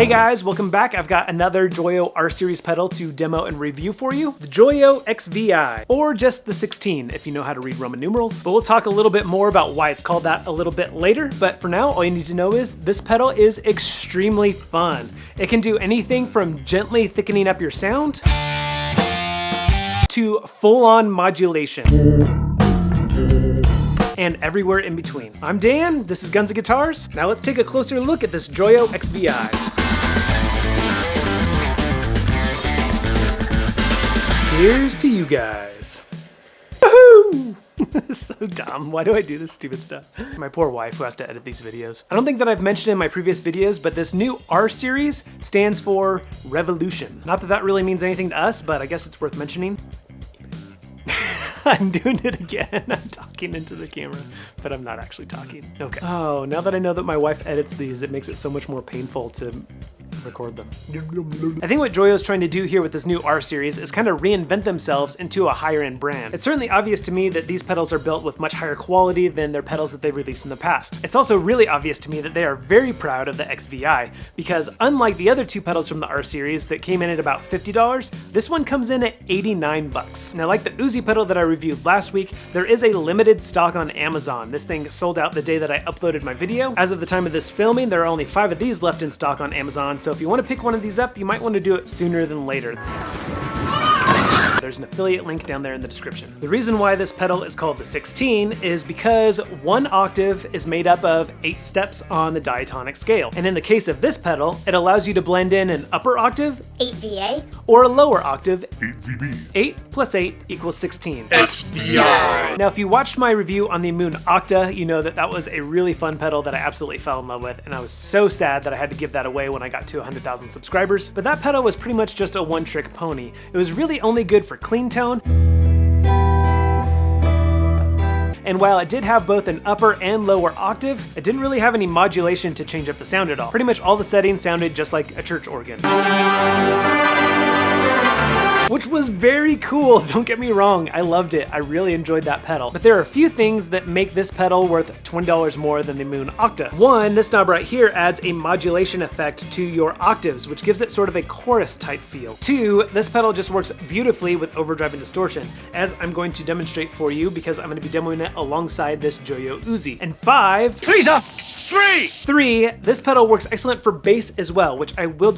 Hey guys, welcome back. I've got another Joyo R-Series pedal to demo and review for you. The Joyo XVI, or just the 16 if you know how to read Roman numerals. But we'll talk a little bit more about why it's called that a little bit later. But for now, all you need to know is this pedal is extremely fun. It can do anything from gently thickening up your sound to full-on modulation. And everywhere in between. I'm Dan, this is Guns and Guitars. Now let's take a closer look at this Joyo XVI. Here's to you guys. Woohoo! So dumb. Why do I do this stupid stuff? My poor wife who has to edit these videos. I don't think that I've mentioned in my previous videos, but this new R-Series stands for Revolution. Not that that really means anything to us, but I guess it's worth mentioning. I'm doing it again. I'm talking into the camera, but I'm not actually talking. Okay. Oh, now that I know that my wife edits these, it makes it so much more painful to record them. I think what Joyo's trying to do here with this new R-Series is kind of reinvent themselves into a higher end brand. It's certainly obvious to me that these pedals are built with much higher quality than their pedals that they've released in the past. It's also really obvious to me that they are very proud of the XVI, because unlike the other two pedals from the R-Series that came in at about $50, this one comes in at 89 bucks. Now, like the Uzi pedal that I reviewed last week, there is a limited stock on Amazon. This thing sold out the day that I uploaded my video. As of the time of this filming, there are only 5 of these left in stock on Amazon, so if you want to pick one of these up, you might want to do it sooner than later. There's an affiliate link down there in the description. The reason why this pedal is called the 16 is because one octave is made up of 8 steps on the diatonic scale. And in the case of this pedal, it allows you to blend in an upper octave, 8 VA, or a lower octave, 8 VB. 8 plus 8 equals 16. XVI. Now, if you watched my review on the Moon Octa, you know that that was a really fun pedal that I absolutely fell in love with, and I was so sad that I had to give that away when I got to 100,000 subscribers. But that pedal was pretty much just a one-trick pony. It was really only good for clean tone. And while it did have both an upper and lower octave, it didn't really have any modulation to change up the sound at all. Pretty much all the settings sounded just like a church organ. Which was very cool, don't get me wrong, I loved it, I really enjoyed that pedal. But there are a few things that make this pedal worth $20 more than the Moon Octa. One, this knob right here adds a modulation effect to your octaves, which gives it sort of a chorus type feel. 2, this pedal just works beautifully with overdrive and distortion, as I'm going to demonstrate for you because I'm going to be demoing it alongside this Joyo Uzi. And 5, 3, this pedal works excellent for bass as well, which I will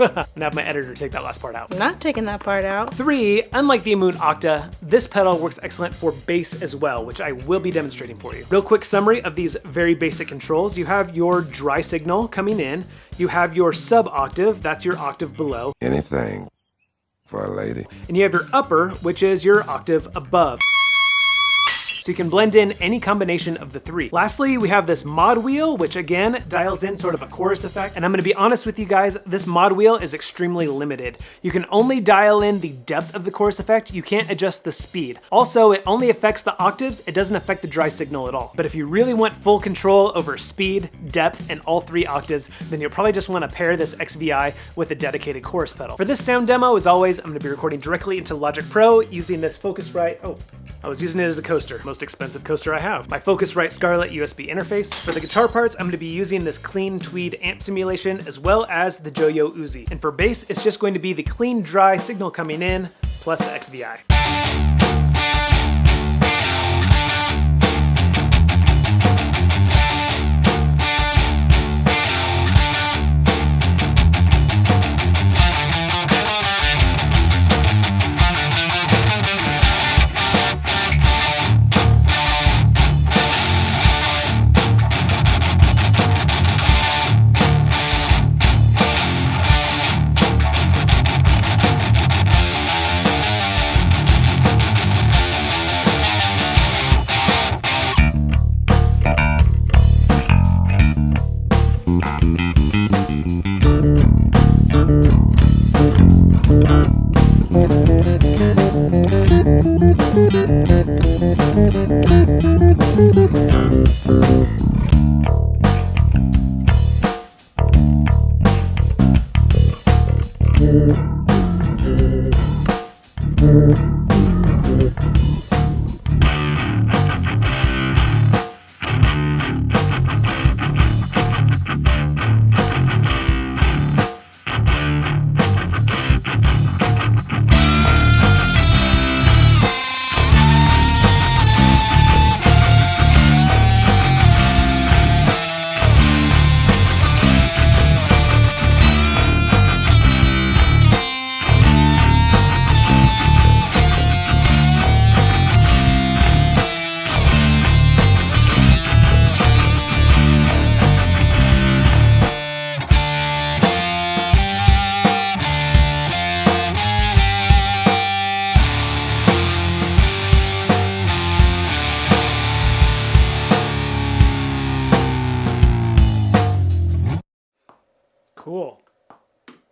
I'm gonna have my editor take that last part out. I'm not taking that part out. 3, unlike the Moon Octa, this pedal works excellent for bass as well, which I will be demonstrating for you. Real quick summary of these very basic controls. You have your dry signal coming in, you have your sub octave, that's your octave below. Anything for a lady. And you have your upper, which is your octave above. So you can blend in any combination of the 3. Lastly, we have this mod wheel, which again dials in sort of a chorus effect. And I'm gonna be honest with you guys, this mod wheel is extremely limited. You can only dial in the depth of the chorus effect, you can't adjust the speed. Also, it only affects the octaves, it doesn't affect the dry signal at all. But if you really want full control over speed, depth, and all 3 octaves, then you'll probably just wanna pair this XVI with a dedicated chorus pedal. For this sound demo, as always, I'm gonna be recording directly into Logic Pro using this Focusrite, I was using it as a coaster, most expensive coaster I have. My Focusrite Scarlett USB interface. For the guitar parts, I'm going to be using this clean tweed amp simulation as well as the Joyo Uzi. And for bass, it's just going to be the clean dry signal coming in plus the XVI.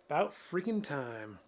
About freaking time.